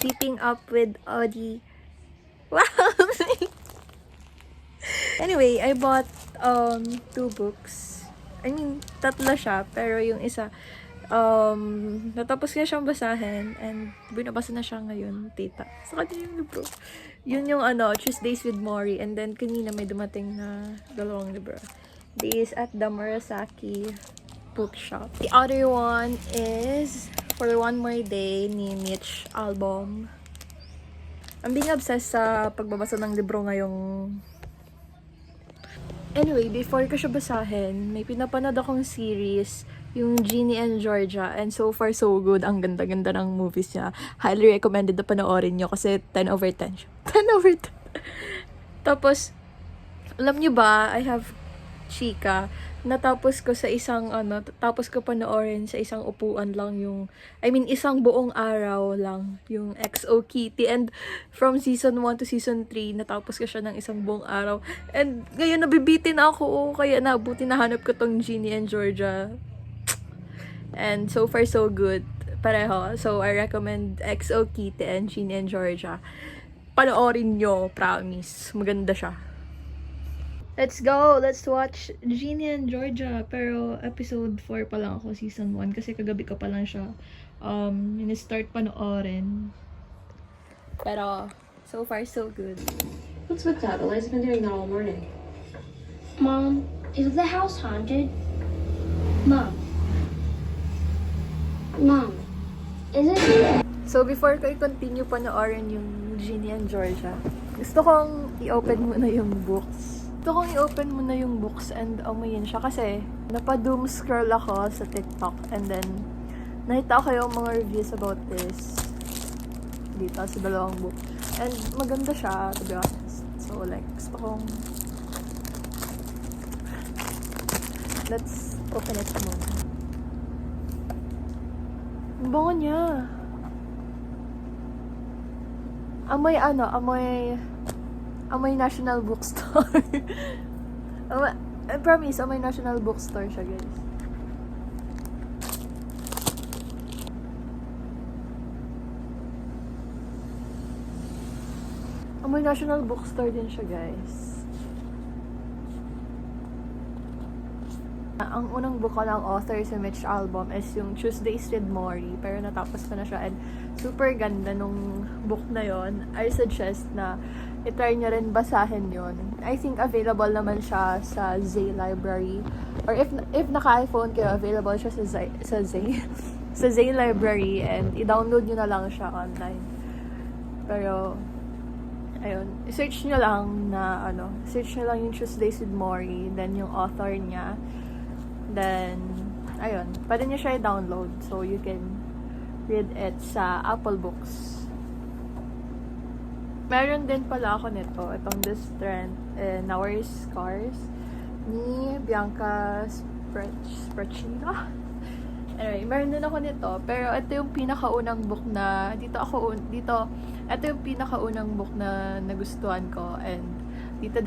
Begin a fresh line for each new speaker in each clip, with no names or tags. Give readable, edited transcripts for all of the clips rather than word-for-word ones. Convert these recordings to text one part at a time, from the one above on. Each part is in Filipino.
Keeping Up with Audie. Wow! Anyway, I bought 2 books. I mean, 3 siya, pero yung isa natapos na siyang basahin and binabasa na siya ngayon, tita. Sa kanya yung libro. Yun yung Tuesdays with Mori, and then kanina may dumating na 2 libro. Days at the Murasaki Bookshop. The other one is For One More Day ni Mitch Albom. I'm being obsessed sa pagbabasa ng libro ngayong... Anyway, before ko siya basahin, may pinapanood akong series, yung Ginny and Georgia, and so far so good. Ang ganda-ganda ng movies niya. Highly recommended na panoorin nyo kasi 10 over 10 siya. 10 over 10. Tapos, alam nyo ba, I have chika. Natapos ko sa isang tapos ko panoorin sa isang upuan lang yung, I mean, isang buong araw lang yung XO Kitty, and from season 1 to season 3 natapos ko siya ng isang buong araw, and ngayon nabibitin ako, kaya nabuti nahanap ko tong Ginny and Georgia, and so far so good pareho. So I recommend XO Kitty and Ginny and Georgia. Panoorin nyo, promise, maganda siya. Let's go! Let's watch Ginny and Georgia. Pero episode 4 pa lang ako, season 1. Kasi kagabi ko pa lang siya in-start panoorin. Pero so far so good.
What's with that? Eliza's been doing that all morning.
Mom, is the house haunted? Mom. Mom, is it?
So before ko i-continue panoorin yung Ginny and Georgia, gusto kong i-open muna yung books. And amuyin siya kasi napa-doom scroll ako sa TikTok, and then nakita ko yung mga reviews about this dito sa 2 book. And maganda siya, to be honest. So like, gusto kong let's open it muna. Ang bango niya. Amoy National Bookstore. I promise, amoy National Bookstore siya, guys. Amoy National Bookstore din siya, guys. Ang unang book ko ng author si Mitch Albom is yung Tuesdays with Mori, pero natapos ko na siya, and super ganda nung book na yon. I suggest na i-try nyo rin basahin yun. I think available naman siya sa Zay Library, or if naka-iPhone kayo, available siya sa Zay Library, and i-download nyo na lang siya online. Pero ayun, search nyo lang yung Tuesdays with Mori, then yung author niya. Then, ayun, pwede nyo siya i-download so you can read it sa Apple Books. Meron din pala ako nito, itong The Strength and Our Scars ni Bianca Sprachina. Anyway, meron din ako nito, pero ito yung pinakaunang book na ito yung pinakaunang book na nagustuhan ko, and dito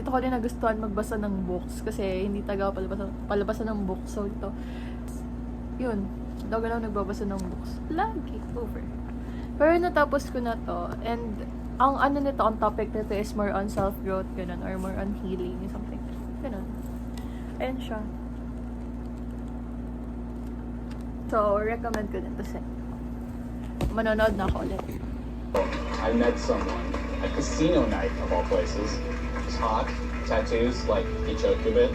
ko din nagustuhan magbasa ng books kasi hindi taga palabasa ng books. So ito, yun, daw lang nagbabasa ng books lagi, over. Pero natapos ko na to, and ang topic nito is more on self-growth, ganun, or more on healing, something, ganun. Ayan siya. So, recommend ko din to sa manonood na ako ulit.
I met someone at casino night, of all places. She's hot, tattoos, like he choked a bit.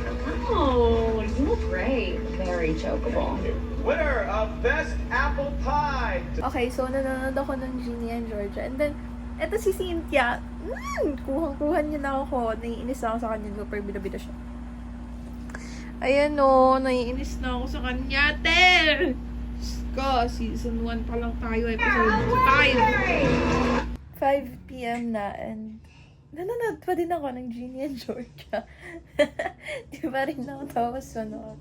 Oh, you look great. Very chokeable.
Thank you.
Winner of Best Apple Pie!
Okay, so nanonood ako ng Ginny and Georgia. And then, eto si Cynthia. Kuhang-kuhan niya na ako. Naiinis na ako sa kanya. Super bida-bida siya. Ayan o, naiinis na ako sa kanya. Ter! Ko, season 1 pa lang tayo. Episode 5. 5 p.m. na, and nanonood pa din ako ng Ginny and Georgia. Di ba rin ako tapos manood.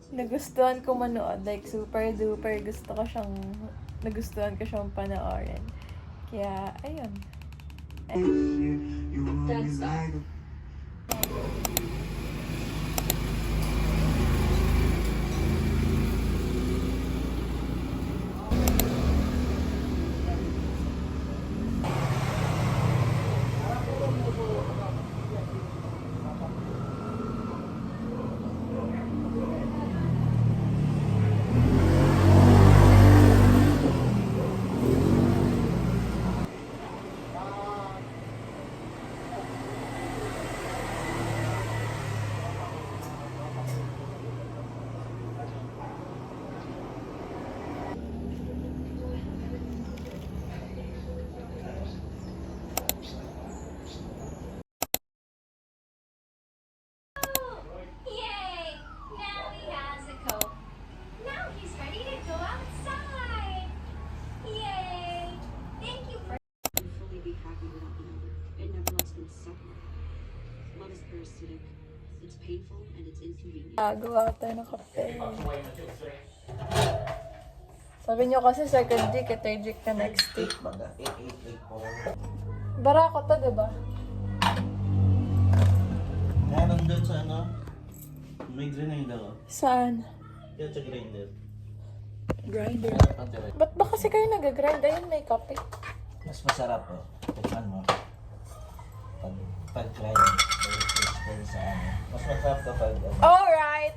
Nagustuhan ko manood. Like, super duper nagustuhan ko siyang panoorin. Kaya, ayun.
That's that.
Gawa tayo ng kape. Sabi niyo kasi second week, third week na next week. Barako to, diba?
Meron doon sa ano? May grinder oh.
Saan?
Yan sa grinder.
Grinder. Ba't ba kasi kayo nag-grind? Ayun, may kape.
Mas masarap oh. Tignan mo. Pag-grind. Sa ano. Mas masarap kapag ano.
Alright!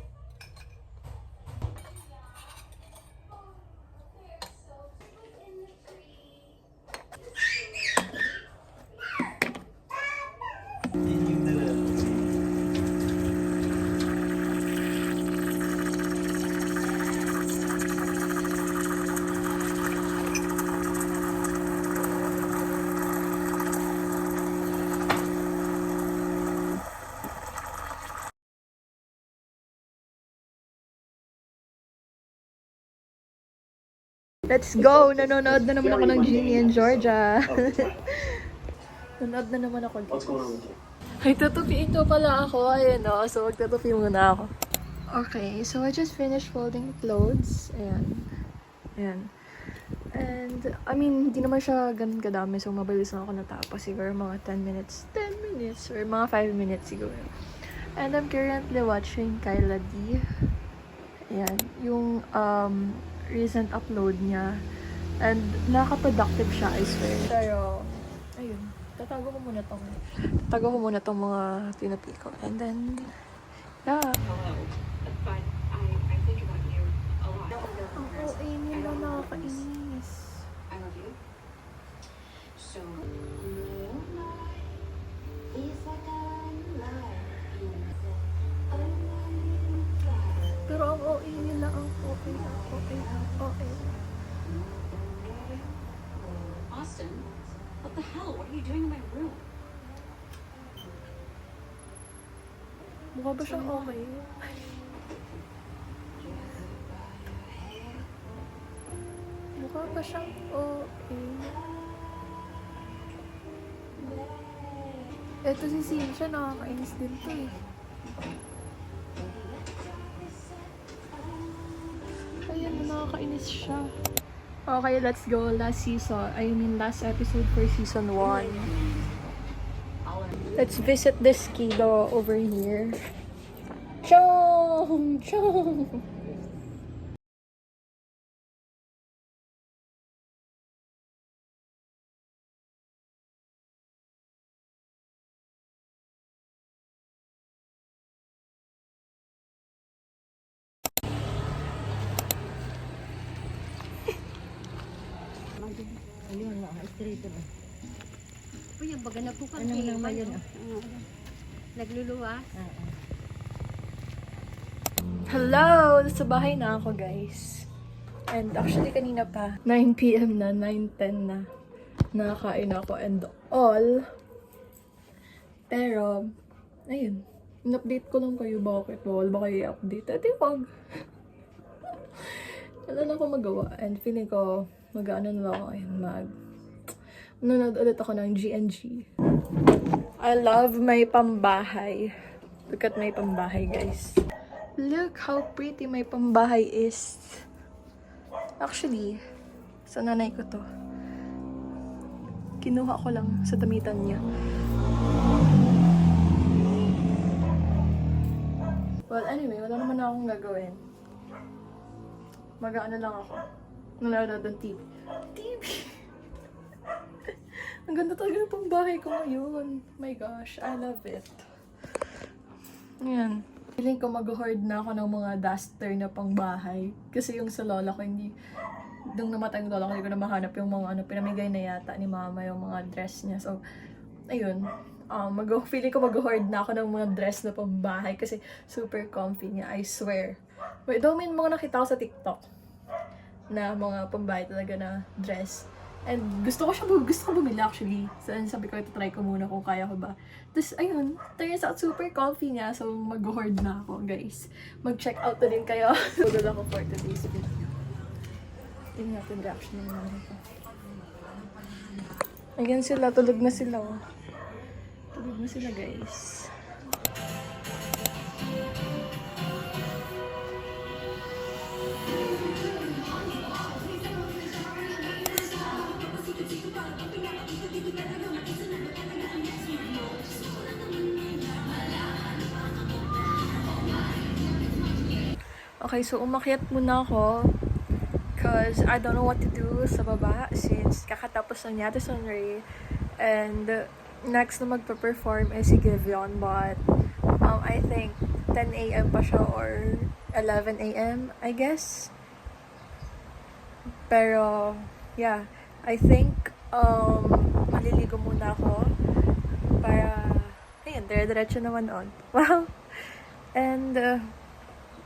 Let's go! Nanonood na naman ako ng Ginny and Georgia. Nanonood na naman ako. What's going on with you? Ay, tutupi ito pala ako. Ayan o. So, magtutupi muna ako. Okay, so I just finished folding clothes. Ayan. Ayan. And, I mean, hindi naman siya ganun kadami. So, mabilis na ako natapos. Siguro mga 10 minutes. 10 minutes. Or mga 5 minutes siguro. And I'm currently watching Kyla D. Ayan. Yung, recent upload niya. And, nakaka-productive siya, I swear. Pero, ayun. Tatago ko muna tong mga tinapi ko. And then, yeah.
Hello. But I think about you a lot.
Ang OA nila, nakakainis.
I love you. So,
Pero ang OA nila, ang OA.
Austin, what the hell? What are you doing in my room?
Mukha ba siyang okay? Mukha ba siyang okay? Eto si Cynthia, nakakainis din to eh. Ayan, nakakainis siya. Okay, let's go. Last episode for season 1. Let's visit this kilo over here. Chong! Chong!
Ayun, straight na. Uy, yung baga na po kami. Ano naman yun? Nagluluwas?
Hello! Sa bahay na ako, guys. And actually, kanina pa, 9 p.m. na, 9:10 na. Nakakain ako and all. Pero, ayun. In-update ko lang kayo bakit bawal ba kayo i-update. At wag. Wala lang ako magawa. And feeling ko, mag-ano na lang ako. Nanonood ulit ako ng GNG. I love my pambahay. Look at my pambahay, guys. Look how pretty my pambahay is. Actually, sa nanay ko to. Kinuha ko lang sa damitan niya. Well, anyway, wala naman akong gagawin. Mag-ano lang ako. Nanonood ng TV. Ang ganda talaga ng pambahay ko ngayon. My gosh, I love it. Ayan. Feeling ko mag-hoard na ako ng mga duster na pangbahay. Kasi yung sa lola ko, nung namatay yung lola ko, hindi ko na mahanap yung mga pinamigay na yata ni mama yung mga dress niya. So, ayun. Feeling ko mag-hoard na ako ng mga dress na pambahay kasi super comfy niya, I swear. Wait, daw may mga nakita ko sa TikTok na mga pambahay talaga na dress. And gusto ko bumili actually. So, sabi ko, try ko muna kung kaya ko ba. Tapos, ayun, turns out super comfy niya. So, mag-hoard na ako, guys. Mag-check out na din kayo. Tulad ako for today's video. Tingnan natin reaction ng mga ito. Ayan sila, tulog na sila. Tulog na sila, guys. Okay, so umakyat muna ako. Cause I don't know what to do sa baba since kakatapos ng Yata Sunray. And next na magpa-perform is si Giveon. But I think 10 a.m. pa siya or 11 a.m. I guess. Pero, yeah. I think maliligo muna ako. Para, ayun, dire-diretso naman on. Wow! And,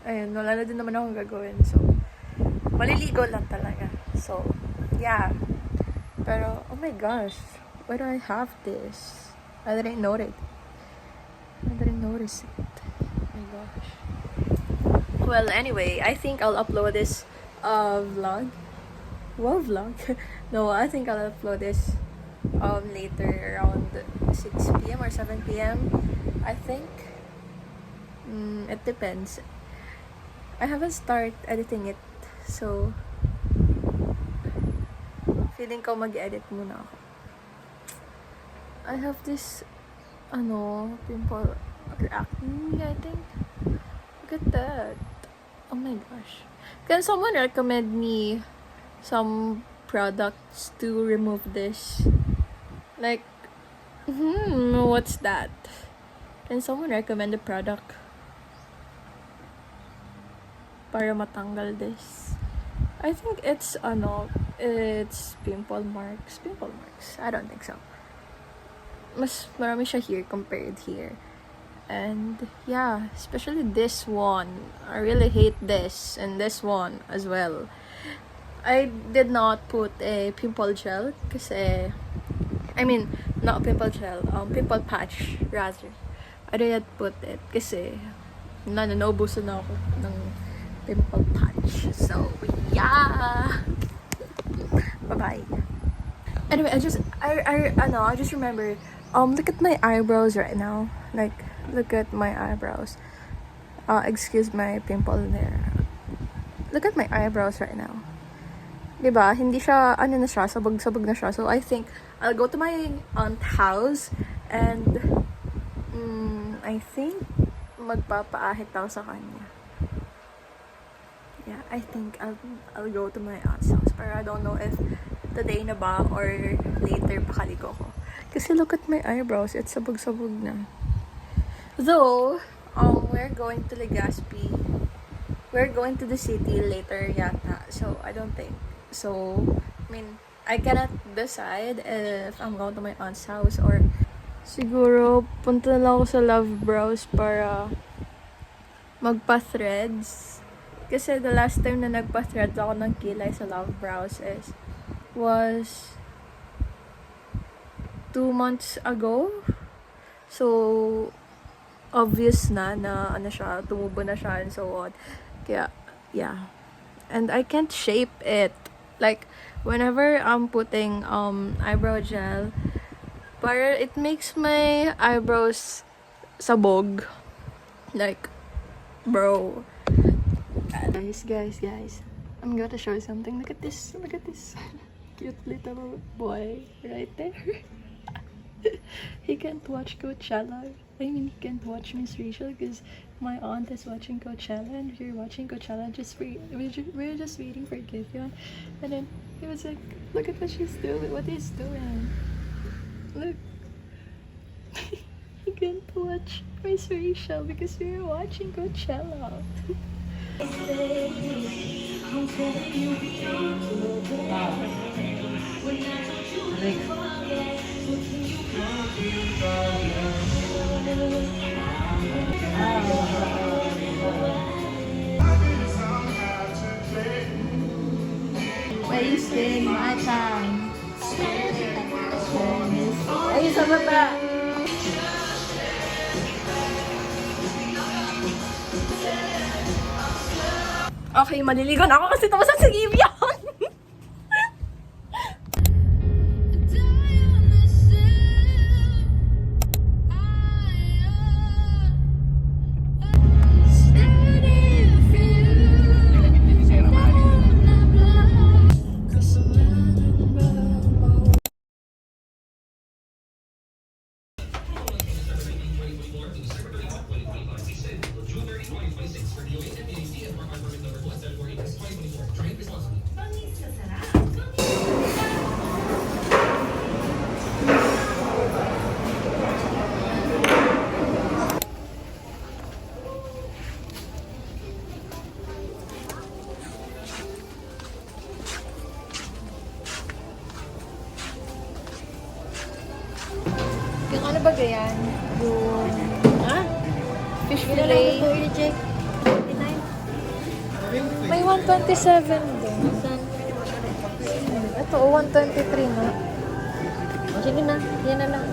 ayun, wala na din naman akong gagawin. So, maliligo lang talaga. So, yeah. Pero, oh my gosh. Why do I have this? I didn't notice it. Oh my gosh. Well, anyway, I think I'll upload this vlog. Wow, vlog? No, I think I'll upload this later around 6 p.m. or 7 p.m. I think. It depends. I haven't started editing it. So, feeling ko mag-edit muna ako. I have this, pimple or acne, I think. Look at that. Oh my gosh. Can someone recommend me some products to remove this? Like, what's that? Can someone recommend a product para matanggal this? I think it's pimple marks. I don't think so. Mas marami siya here compared here. And yeah, especially this one. I really hate this and this one as well. I did not put a pimple gel kasi not pimple gel, pimple patch rather. I did not put it kasi naubusan na ako ng pimple patch. So, yeah. Bye-bye. Anyway, I just remember, look at my eyebrows right now. Like, look at my eyebrows. Excuse my pimple there. Look at my eyebrows right now. Diba? Hindi siya, sabog-sabog na siya. So, I think I'll go to my aunt's house and I think magpapaahit ako sa kanya. Yeah, I think I'll go to my aunt's house. Pero I don't know if today na ba or later pakaligo ko. Kasi look at my eyebrows. It's sabog-sabog na. Though, we're going to Legazpi. We're going to the city later yata. So, I don't think. So, I cannot decide if I'm going to my aunt's house or siguro punta na lang ako sa Love Brows para magpa-threads. Kasi the last time na nagpa-thread ako ng kilay sa Love Brows was 2 months ago. So, obvious na siya, tumubo na siya and so on. Kaya, yeah. And I can't shape it. Like, whenever I'm putting eyebrow gel, para it makes my eyebrows sabog. Like, bro. Guys. I'm going to show you something. Look at this. Cute little boy right there. He can't watch Coachella. He can't watch Miss Rachel because my aunt is watching Coachella and we're watching Coachella. We're just waiting for Giveon. And then he was like, look at what he's doing. Look. He can't watch Miss Rachel because we're watching Coachella. Wasting my time. Ay, sa baba. Okay, maliligo na ako kasi tapos ang Giveon. talaga yan. Yung
Ha?
fish
Yun na lang
fillet.
ito i-check. 49.
May 127 doon.
Saan?
Ito, 123 na.
O, sige na. Yan na lang.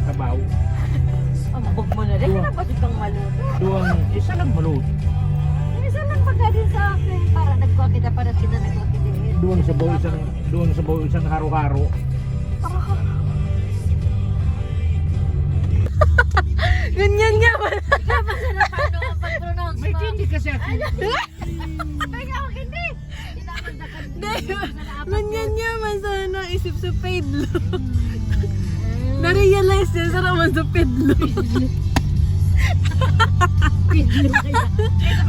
Kabaw.
Ang bog mo na rin. Ano ba itong maluto?
Doon, isa lang malut.
Isa lang pagka din sa akin. Para nagkuha kita para sila nagkuha kita.
Doon sa baw isang haro-haro.
Ganyan nga ba?
Basta na paano ang pag-pronounce
May
mo?
tindi kasi ako.
Kaya ako hindi. Tinamagdakan
Ganyan nga man sana naisip sa Pedlo. Na-realize niya sa naman sa Pedlo.
Pedro kaya.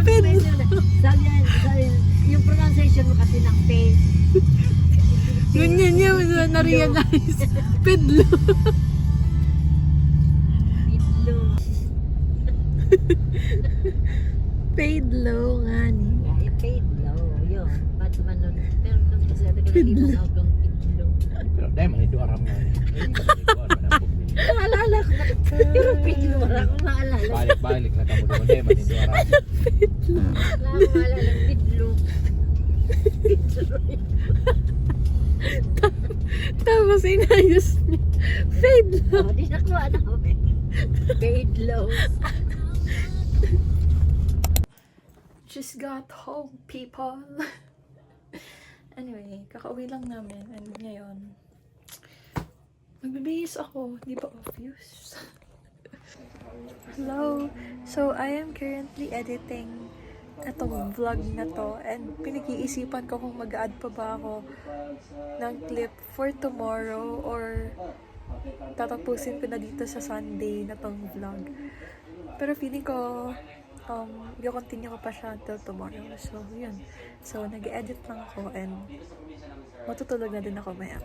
Pedro. Sabi, yung pronunciation mo kasi ng pe.
Ganyan nga man sana na-realize. Pedlo.
Pedro.
Pedlo nga ni.
Kaya Pedro. Yun. Ba't man nun? Pero nung kasi ano ka nalibong hanggang Pedro.
Pero dahil manido aram nga.
Naalala ko na. Pero Pedro. Wala akong maalala.
Balik na kamo doon. Dahil manido aram.
Wala akong maalala. Pedro. Pedro.
Tapos inayos niya. Pedlo.
Oh, di nakuha na kami. Pedro.
Just got home, people. Anyway, kakauwi lang namin. And ngayon, magbibihis ako. Di ba obvious? Hello. So, I am currently editing itong vlog na to. And pinag-iisipan ko kung mag-add pa ba ako ng clip for tomorrow or tatapusin ko na dito sa Sunday na tong vlog. Pero feeling ko i-continue ko pa siya until tomorrow. So, yun. So, nag-edit lang ako and matutulog na din ako maya.